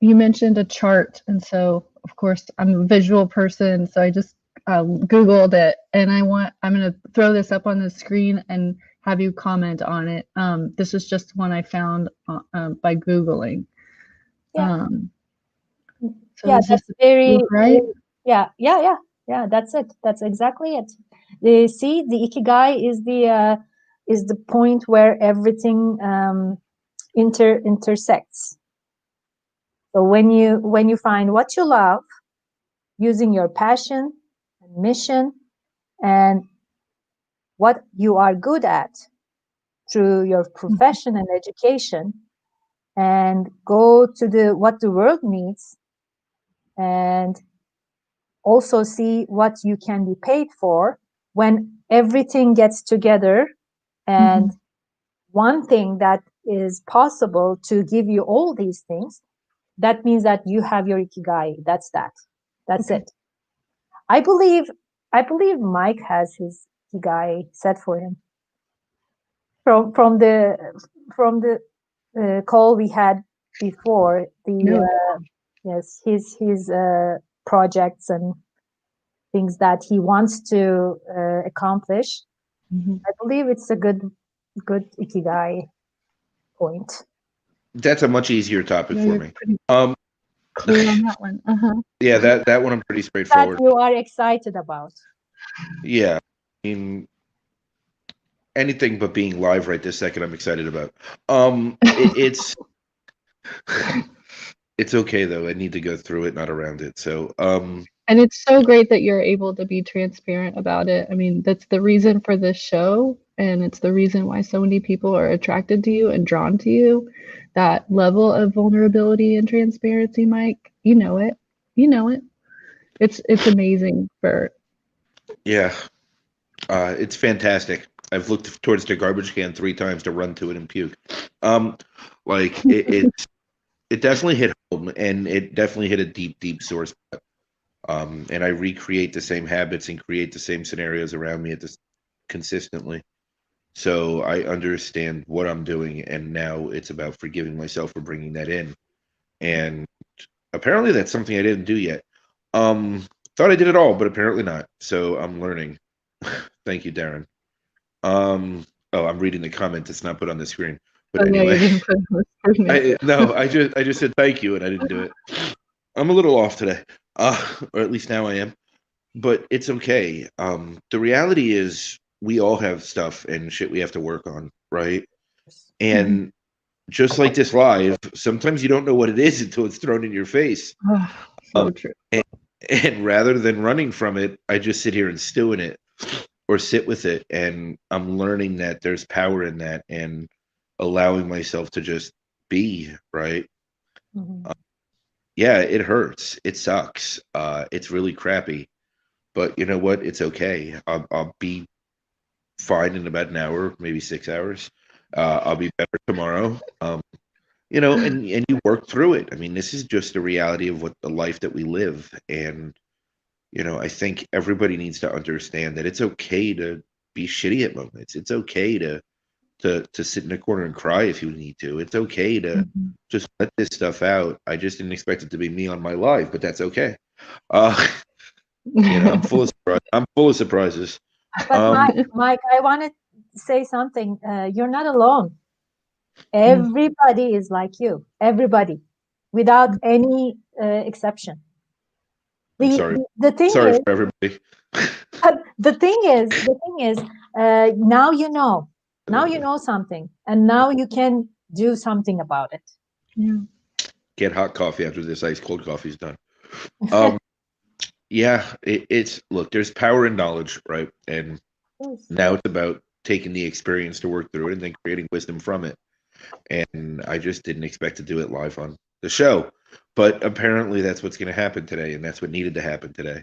[SPEAKER 2] you mentioned a chart, and so of course I'm a visual person, so I just Googled it, and I'm going to throw this up on the screen and have you comment on it. This is just one I found by Googling.
[SPEAKER 3] Yeah.
[SPEAKER 2] So
[SPEAKER 3] yeah, that's very
[SPEAKER 2] right.
[SPEAKER 3] Yeah. That's it. That's exactly it. The Ikigai is the point where everything intersects. So when you find what you love, using your passion and mission and what you are good at through your profession and education, and go to what the world needs, and also see what you can be paid for, when everything gets together, and one thing that is possible to give you all these things, that means that you have your Ikigai. That's it. I believe Mike has his Ikigai set for him from the call we had before. Yes, his projects and things that he wants to accomplish. I believe it's a good Ikigai point.
[SPEAKER 1] That's a much easier topic for me.
[SPEAKER 2] Clear on that one.
[SPEAKER 1] Yeah, that one I'm pretty straightforward.
[SPEAKER 3] That you are excited about.
[SPEAKER 1] Yeah, I mean, anything but being live right this second, I'm excited about. It's it's okay though. I need to go through it, not around it. So
[SPEAKER 2] and it's so great that you're able to be transparent about it. I mean, that's the reason for this show, and it's the reason why so many people are attracted to you and drawn to you. That level of vulnerability and transparency, Mike, you know it. It's amazing.
[SPEAKER 1] Yeah, it's fantastic. I've looked towards the garbage can 3 times to run to it and puke. Like it definitely hit home, and it definitely hit a deep sore spot. And I recreate the same habits and create the same scenarios around me consistently. So I understand what I'm doing, and now it's about forgiving myself for bringing that in. And apparently that's something I didn't do yet. Thought I did it all, but apparently not. So I'm learning. Thank you, Darren. Oh, I'm reading the comment that's not put on the screen. But
[SPEAKER 2] Oh, yeah, you
[SPEAKER 1] anyway,
[SPEAKER 2] didn't put it on the screen.
[SPEAKER 1] I just said thank you and I didn't do it. I'm a little off today, or at least now I am. But it's okay. The reality is we all have stuff and shit we have to work on, right? And just like this live, sometimes you don't know what it is until it's thrown in your face.
[SPEAKER 2] Oh, so true.
[SPEAKER 1] And rather than running from it, I just sit here and stew in it or sit with it. And I'm learning that there's power in that and allowing myself to just be, right? Yeah, it hurts. It sucks. It's really crappy. But you know what? It's okay. I'll be fine in about an hour, maybe 6 hours. I'll be better tomorrow. You know, and you work through it. I mean, this is just a reality of what the life that we live. And, you know, I think everybody needs to understand that it's okay to be shitty at moments. It's okay to sit in a corner and cry if you need to. It's okay to just let this stuff out. I just didn't expect it to be me on my live, but that's okay. You know, I'm full of surprises.
[SPEAKER 3] But Mike, I want to say something. You're not alone. Everybody is like you. Everybody, without any exception.
[SPEAKER 1] Sorry
[SPEAKER 3] For
[SPEAKER 1] everybody.
[SPEAKER 3] The thing is, now you know. Now you know something, and now you can do something about it.
[SPEAKER 2] Yeah.
[SPEAKER 1] Get hot coffee after this ice cold coffee's done. Yeah, it's look, there's power in knowledge, right? And now it's about taking the experience to work through it and then creating wisdom from it. And I just didn't expect to do it live on the show, but apparently that's what's going to happen today, and that's what needed to happen today.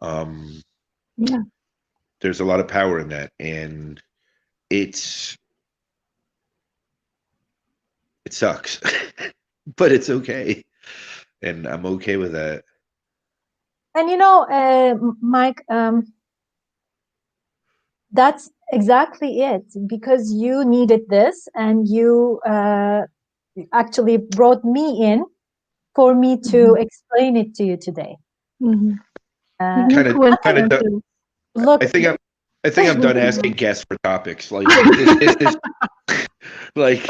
[SPEAKER 2] Yeah,
[SPEAKER 1] there's a lot of power in that, and it sucks, but it's okay, and I'm okay with that.
[SPEAKER 3] And you know, Mike, that's exactly it, because you needed this, and you actually brought me in for me to explain it to you today.
[SPEAKER 1] Kind of.
[SPEAKER 3] Look,
[SPEAKER 1] I think I'm done asking guests for topics. Like this is like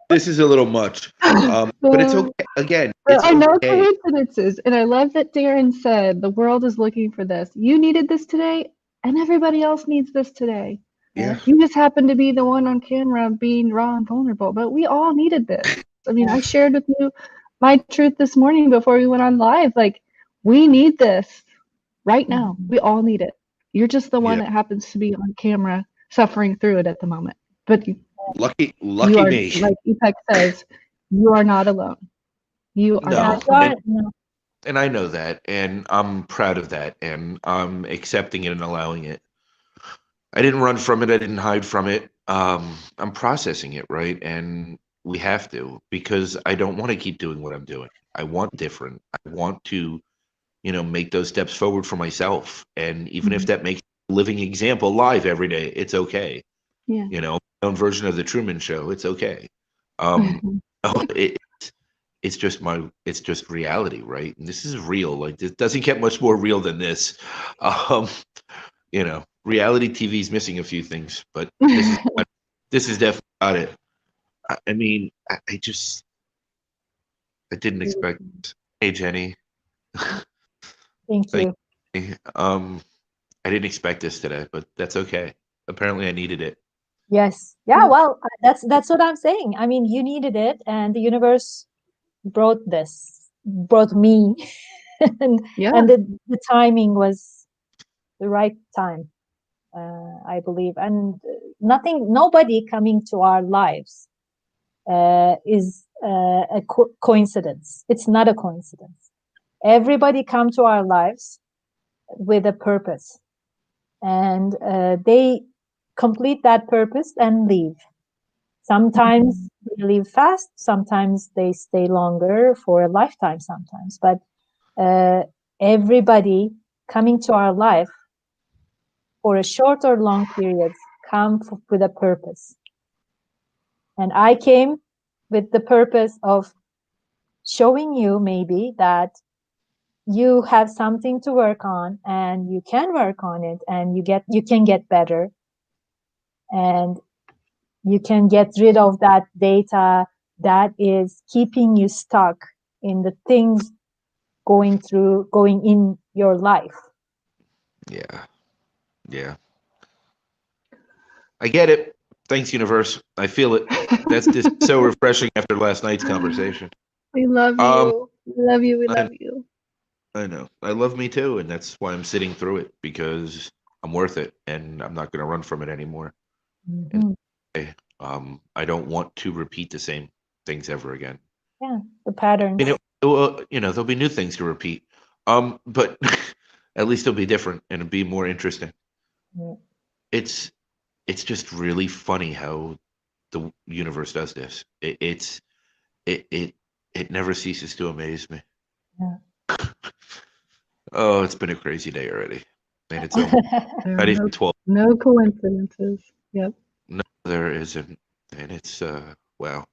[SPEAKER 1] this is a little much. But it's okay. Again, it's
[SPEAKER 2] I know
[SPEAKER 1] okay.
[SPEAKER 2] coincidences, and I love that Darren said the world is looking for this. You needed this today, and everybody else needs this today.
[SPEAKER 1] Yeah.
[SPEAKER 2] You just happen to be the one on camera being raw and vulnerable, but we all needed this. I mean, I shared with you my truth this morning before we went on live. Like, we need this right now. We all need it. You're just the one that happens to be on camera suffering through it at the moment. But
[SPEAKER 1] lucky
[SPEAKER 2] you are,
[SPEAKER 1] me.
[SPEAKER 2] like Ipek says, you are not alone. You are not alone.
[SPEAKER 1] And I know that, and I'm proud of that, and I'm accepting it and allowing it. I didn't run from it. I didn't hide from it. I'm processing it, right? And we have to, because I don't want to keep doing what I'm doing. I want different. I want to, you know, make those steps forward for myself. And even if that makes a living example live every day, it's okay.
[SPEAKER 2] Yeah.
[SPEAKER 1] You know, my own version of the Truman Show, it's okay. It's just reality, right? And this is real. Like, it doesn't get much more real than this. You know, reality TV is missing a few things, but this is definitely not it. I mean, I didn't expect this. Hey, Jenny.
[SPEAKER 3] Thank you.
[SPEAKER 1] I didn't expect this today, but that's okay. Apparently, I needed it.
[SPEAKER 3] Yes. Yeah. Well, that's what I'm saying. I mean, you needed it, and the universe brought me, and the timing was the right time, I believe. And nobody coming to our lives is a coincidence. It's not a coincidence. Everybody come to our lives with a purpose, and they complete that purpose and leave. Sometimes they leave fast, sometimes they stay longer for a lifetime sometimes, but everybody coming to our life for a short or long period come with a purpose. And I came with the purpose of showing you maybe that you have something to work on, and you can work on it, and you can get better, and you can get rid of that data that is keeping you stuck in the things going in your life.
[SPEAKER 1] Yeah. Yeah. I get it. Thanks, universe. I feel it. That's just so refreshing after last night's conversation.
[SPEAKER 2] We love you. We love you. We
[SPEAKER 1] I-
[SPEAKER 2] love you.
[SPEAKER 1] I know. I love me too, and that's why I'm sitting through it, because I'm worth it, and I'm not going to run from it anymore.
[SPEAKER 3] Mhm.
[SPEAKER 1] I don't want to repeat the same things ever again.
[SPEAKER 3] Yeah, the patterns.
[SPEAKER 1] There'll be new things to repeat. But at least it'll be different and it'll be more interesting.
[SPEAKER 3] Yeah.
[SPEAKER 1] It's just really funny how the universe does this. It never ceases to amaze me.
[SPEAKER 3] Yeah.
[SPEAKER 1] Oh, it's been a crazy day already, and it's almost
[SPEAKER 2] There
[SPEAKER 1] not
[SPEAKER 2] are
[SPEAKER 1] even 12.
[SPEAKER 2] no coincidences. Yep.
[SPEAKER 1] No, there isn't, and it's wow.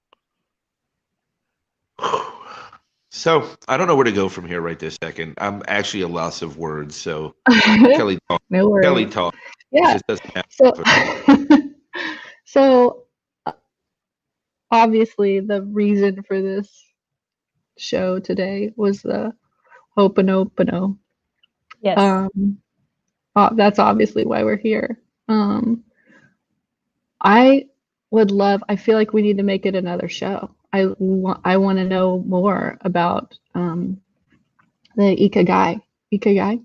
[SPEAKER 1] So I don't know where to go from here right this second. I'm actually a loss of words. So Kelly talk.
[SPEAKER 2] No worries.
[SPEAKER 1] Kelly talk.
[SPEAKER 2] Yeah.
[SPEAKER 1] It just doesn't happen.
[SPEAKER 2] So, so obviously the reason for this show today was the Ho'oponopono.
[SPEAKER 3] Yes.
[SPEAKER 2] That's obviously why we're here. I I feel like we need to make it another show. I want to know more about the Ikigai. Ikigai?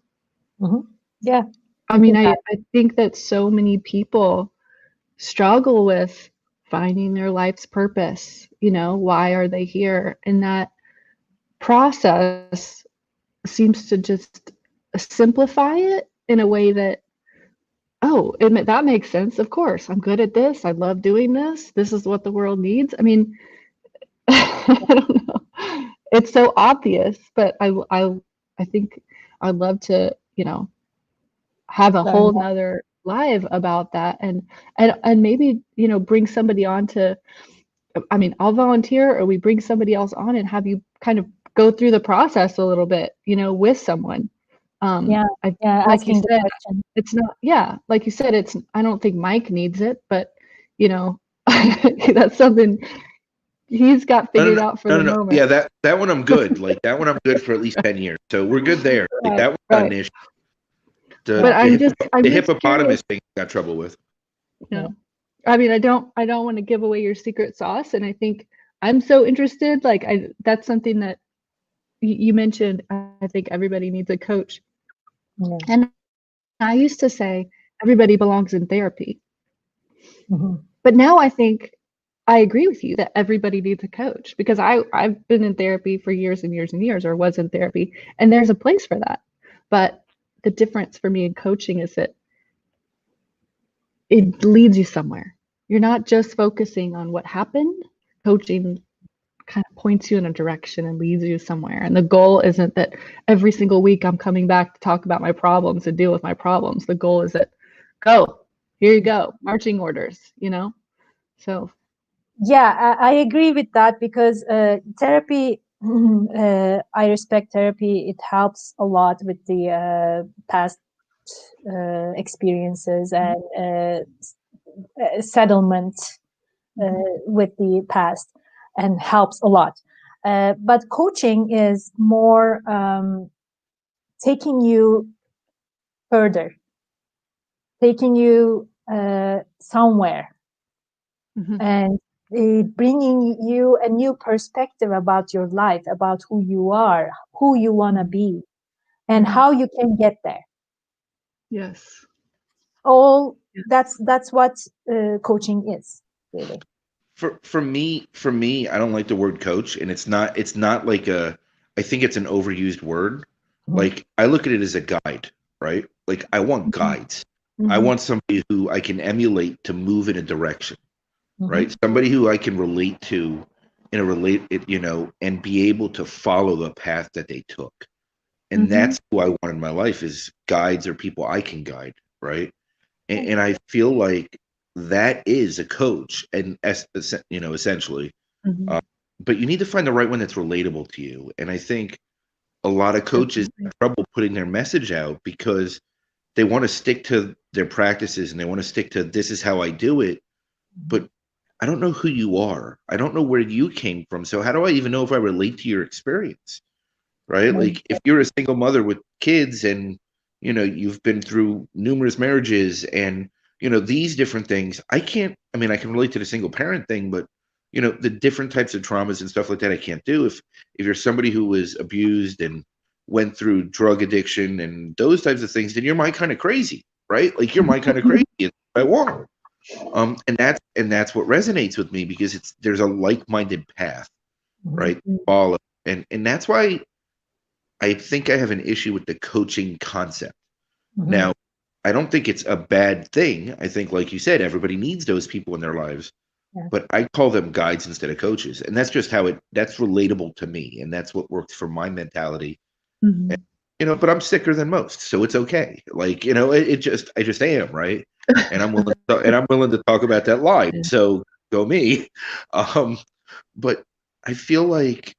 [SPEAKER 3] Mhm. Yeah.
[SPEAKER 2] I mean, I think that so many people struggle with finding their life's purpose. Why are they here? And that process seems to just simplify it in a way that, oh, that makes sense. Of course, I'm good at this. I love doing this. This is what the world needs. I mean, I don't know. It's so obvious, but I think I'd love to, have a whole nother live about that, and maybe, bring somebody on to. I mean, I'll volunteer, or we bring somebody else on and have you kind of go through the process a little bit, with someone.
[SPEAKER 3] Yeah,
[SPEAKER 2] like
[SPEAKER 3] asking
[SPEAKER 2] you
[SPEAKER 3] the
[SPEAKER 2] said,
[SPEAKER 3] question.
[SPEAKER 2] it's not, yeah, like you said, I don't think Mike needs it, but that's something he's got figured out for the moment.
[SPEAKER 1] Yeah, that one I'm good. Like that one I'm good for at least 10 years. So we're good there. Like that one's not an issue.
[SPEAKER 2] But I'm just
[SPEAKER 1] hippopotamus
[SPEAKER 2] curious.
[SPEAKER 1] thing I got trouble with.
[SPEAKER 2] Yeah. I mean, I don't want to give away your secret sauce, and I think I'm so interested. Like, that's something that you mentioned. I think everybody needs a coach, and I used to say everybody belongs in therapy, but now I think I agree with you that everybody needs a coach, because I've been in therapy for years and years and years, or was in therapy, and there's a place for that. But the difference for me in coaching is that it leads you somewhere. You're not just focusing on what happened. Coaching kind of points you in a direction and leads you somewhere. And the goal isn't that every single week I'm coming back to talk about my problems and deal with my problems. The goal is that, here you go, marching orders, So
[SPEAKER 3] yeah, I agree with that, because therapy, I respect therapy. It helps a lot with the past experiences and settlement with the past, and helps a lot. But coaching is more taking you further, taking you somewhere, and bringing you a new perspective about your life, about who you are, who you want to be, and how you can get there.
[SPEAKER 2] Yes.
[SPEAKER 3] That's what coaching is, really.
[SPEAKER 1] For me, I don't like the word coach, and it's not like I think it's an overused word. Like, I look at it as a guide, right? Like, I want guides. I want somebody who I can emulate to move in a direction, right? Somebody who I can relate to and be able to follow the path that they took. And that's who I want in my life, is guides or people I can guide, right? And I feel like that is a coach, and essentially. But you need to find the right one that's relatable to you. And I think a lot of coaches have trouble putting their message out because they want to stick to their practices and they want to stick to this is how I do it. But I don't know who you are. I don't know where you came from. So how do I even know if I relate to your experience? Right? Like if you're a single mother with kids and you've been through numerous marriages and these different things, I can relate to the single parent thing, but the different types of traumas and stuff like that I can't do. If you're somebody who was abused and went through drug addiction and those types of things, then you're my kind of crazy, right? Like you're my kind of crazy. It's what I want. And that's what resonates with me because there's a like-minded path, right? Follow. And that's why I think I have an issue with the coaching concept. Now, I don't think it's a bad thing. I think, like you said, everybody needs those people in their lives. Yeah. But I call them guides instead of coaches. And that's just that's relatable to me. And that's what works for my mentality. And, but I'm sicker than most. So it's okay. Like, I just am, right? And I'm willing to talk about that live. So go me. But I feel like,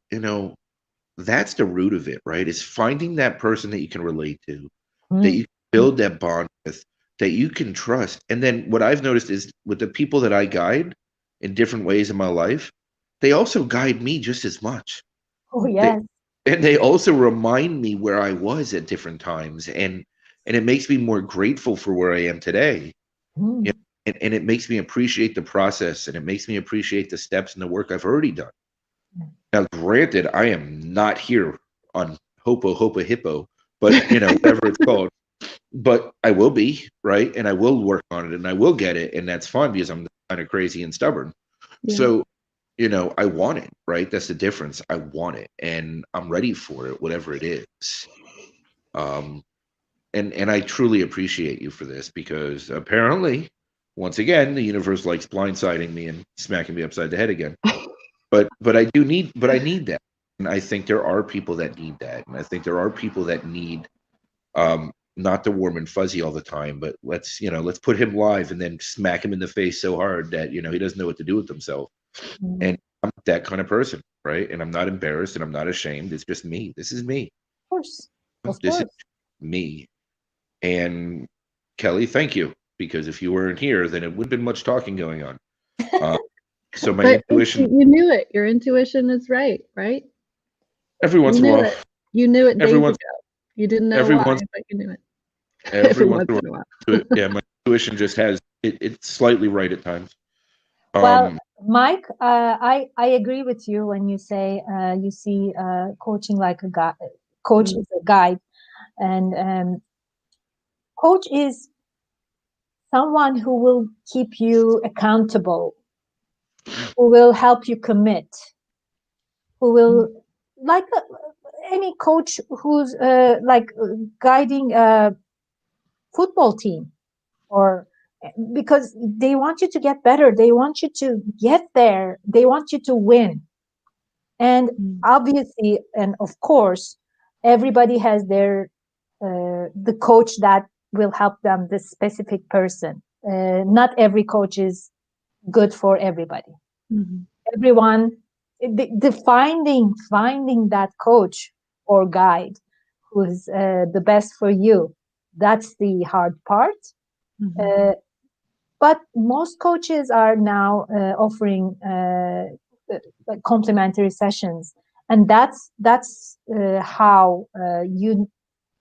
[SPEAKER 1] that's the root of it, right? Is finding that person that you can relate to, that you build that bond with, that you can trust. And then what I've noticed is with the people that I guide in different ways in my life, they also guide me just as much.
[SPEAKER 3] Oh, yes.
[SPEAKER 1] And they also remind me where I was at different times. And it makes me more grateful for where I am today. And it makes me appreciate the process, and it makes me appreciate the steps and the work I've already done. Now, granted, I am not here on Ho'oponopono, but whatever it's called. But I will be, right? And I will work on it and I will get it. And that's fun because I'm kind of crazy and stubborn. Yeah. So, I want it, right? That's the difference. I want it and I'm ready for it, whatever it is. And I truly appreciate you for this because apparently, once again, the universe likes blindsiding me and smacking me upside the head again. But I need that. And I think there are people that need that. And I think there are people that need not the warm and fuzzy all the time, but let's put him live and then smack him in the face so hard that he doesn't know what to do with himself. And I'm that kind of person, right? And I'm not embarrassed and I'm not ashamed. It's just me. This is me.
[SPEAKER 3] Of course.
[SPEAKER 1] This is me. And Kelly, thank you, because if you weren't here, then it wouldn't have been much talking going on. So my intuition.
[SPEAKER 2] You knew it. Your intuition is right?
[SPEAKER 1] Every once in a while.
[SPEAKER 2] You knew it days ago. You didn't know why, but you knew it.
[SPEAKER 1] Every once in a while. Yeah, my intuition just has it's slightly right at times.
[SPEAKER 3] Well, Mike, I agree with you when you say you see coaching like a guide. Coach is a guide, and coach is someone who will keep you accountable, who will help you commit, who will like any coach who's like guiding a football team, or because they want you to get better, they want you to get there, they want you to win. And obviously, and of course, everybody has their the coach that will help them, this specific person. Not every coach is good for everybody. Everyone, finding that coach or guide who's the best for you, that's the hard part. But most coaches are now offering like complimentary sessions, and that's how you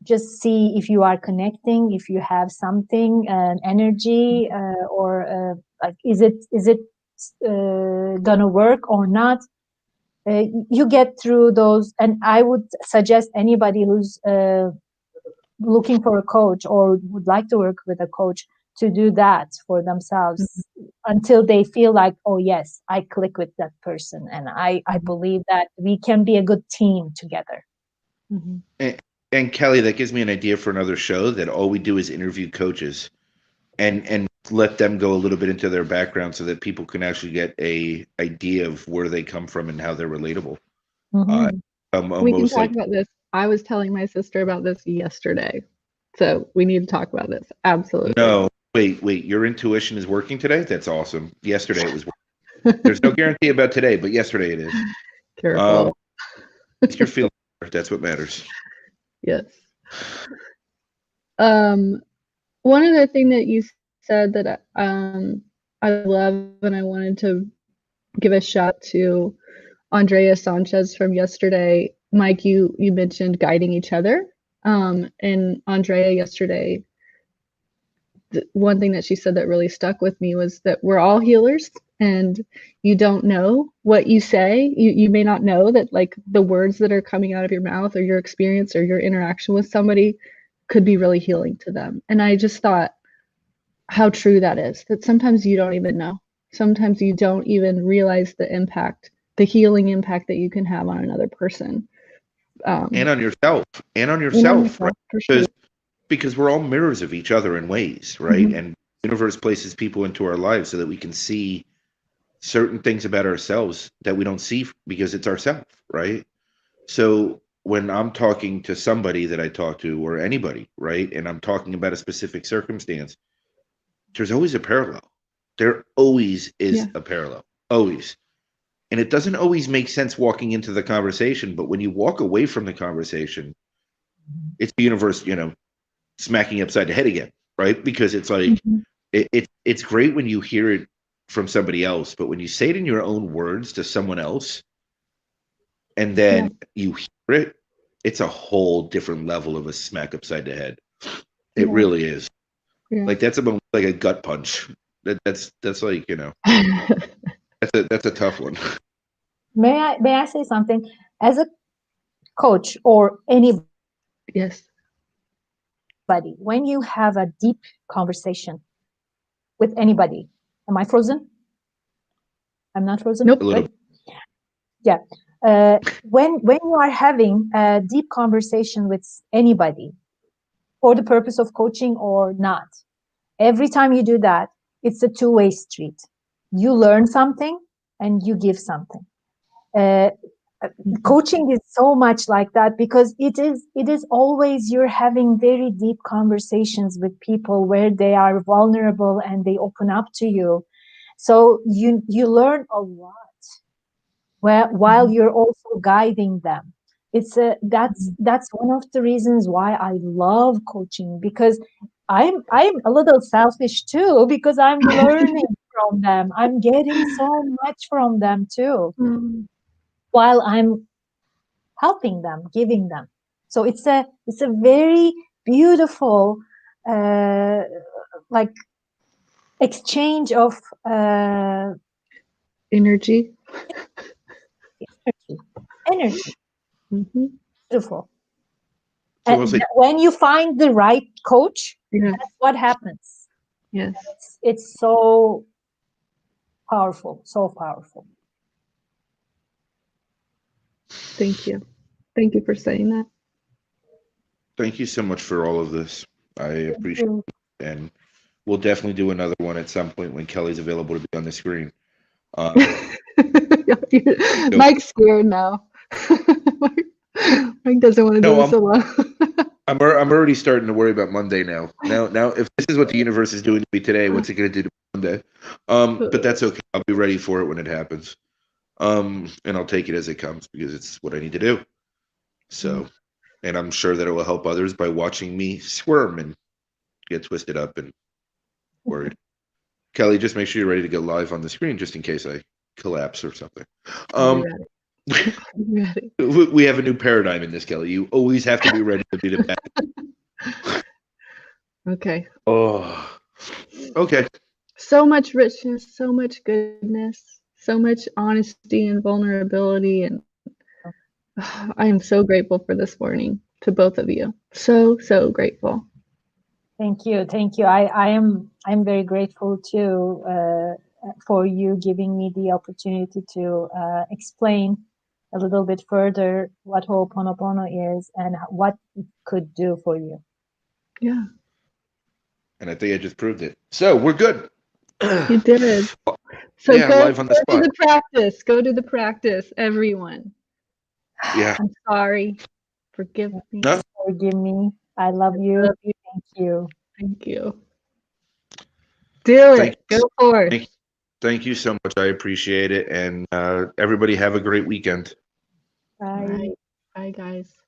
[SPEAKER 3] just see if you are connecting, if you have something, an energy, or like is it gonna work or not. You get through those, and I would suggest anybody who's looking for a coach or would like to work with a coach to do that for themselves until they feel like, oh yes, I click with that person, and I believe that we can be a good team together.
[SPEAKER 1] And Kelly, that gives me an idea for another show, that all we do is interview coaches and let them go a little bit into their background so that people can actually get a idea of where they come from and how they're relatable.
[SPEAKER 2] We can talk about this. I was telling my sister about this yesterday, so we need to talk about this. Absolutely.
[SPEAKER 1] No, wait, your intuition is working today? That's awesome. Yesterday it was working. There's no guarantee about today, but yesterday it is.
[SPEAKER 2] Careful.
[SPEAKER 1] You're feeling That's what matters.
[SPEAKER 2] Yes. One other thing that you said that I love, and I wanted to give a shout to Andrea Sanchez from yesterday. Mike, you mentioned guiding each other. And Andrea yesterday, one thing that she said that really stuck with me was that we're all healers, and you don't know what you say. You may not know that, like, the words that are coming out of your mouth or your experience or your interaction with somebody could be really healing to them. And I just thought how true that is, that sometimes you don't even know. Sometimes you don't even realize the impact, the healing impact that you can have on another person.
[SPEAKER 1] And on yourself. Right?
[SPEAKER 2] For sure.
[SPEAKER 1] Because we're all mirrors of each other in ways, right?
[SPEAKER 2] Mhm.
[SPEAKER 1] And the universe places people into our lives so that we can see certain things about ourselves that we don't see because it's ourself, right? So when I'm talking to somebody that I talk to, or anybody, right, and I'm talking about a specific circumstance, there's always a parallel. There always is a parallel, always. And it doesn't always make sense walking into the conversation, but when you walk away from the conversation, it's the universe, smacking you upside the head again, right? Because it's like, it's great when you hear it from somebody else, but when you say it in your own words to someone else, and then you hear it, it's a whole different level of a smack upside the head. It really is. Like, that's about like a gut punch. That's like, that's a tough one.
[SPEAKER 3] May I say something? As a coach or anybody,
[SPEAKER 2] Yes.
[SPEAKER 3] when you have a deep conversation with anybody, am I frozen? I'm not frozen?
[SPEAKER 2] Nope.
[SPEAKER 1] A little.
[SPEAKER 3] Right? Yeah. When you are having a deep conversation with anybody for the purpose of coaching or not, every time you do that, it's a two-way street. You learn something and you give something. Coaching is so much like that, because it is always, you're having very deep conversations with people where they are vulnerable and they open up to you. So you learn a lot while you're also guiding them. That's one of the reasons why I love coaching, because I'm a little selfish too, because I'm learning from them. I'm getting so much from them too, while I'm helping them, giving them. So it's a very beautiful like exchange of
[SPEAKER 2] Energy.
[SPEAKER 3] energy. Beautiful.
[SPEAKER 1] So
[SPEAKER 3] And when you find the right coach, that's what happens.
[SPEAKER 2] Yes.
[SPEAKER 3] It's so powerful, so powerful.
[SPEAKER 2] Thank you. Thank you for saying that.
[SPEAKER 1] Thank you so much for all of this. I appreciate it. And we'll definitely do another one at some point when Kelly's available to be on the screen.
[SPEAKER 2] Mike's scared now. Mike doesn't want to do this alone.
[SPEAKER 1] I'm already starting to worry about Monday now. Now, if this is what the universe is doing to me today, what's it going to do to Monday? But that's okay. I'll be ready for it when it happens. And I'll take it as it comes, because it's what I need to do. So, and I'm sure that it will help others by watching me squirm and get twisted up and worried. Kelly, just make sure you're ready to go live on the screen, just in case I collapse or something. We have a new paradigm in this, Kelly. You always have to be ready to be the best.
[SPEAKER 2] Okay.
[SPEAKER 1] Oh, okay.
[SPEAKER 2] So much richness, so much goodness, so much honesty and vulnerability, and I am so grateful for this morning to both of you. So grateful.
[SPEAKER 3] Thank you. I'm very grateful too for you giving me the opportunity to explain a little bit further what Ho'oponopono is and what it could do for you.
[SPEAKER 2] Yeah.
[SPEAKER 1] And I think I just proved it. So we're good.
[SPEAKER 2] You did. So
[SPEAKER 1] yeah,
[SPEAKER 2] go
[SPEAKER 1] live on the spot.
[SPEAKER 2] To the practice. Go to the practice, everyone.
[SPEAKER 1] Yeah.
[SPEAKER 2] I'm sorry. Forgive me.
[SPEAKER 1] No?
[SPEAKER 3] Forgive me. I love you. Thank you.
[SPEAKER 2] Thank you. Do it. Go forth.
[SPEAKER 1] Thank you so much. I appreciate it. And everybody have a great weekend.
[SPEAKER 3] Bye.
[SPEAKER 2] Bye. Bye, guys.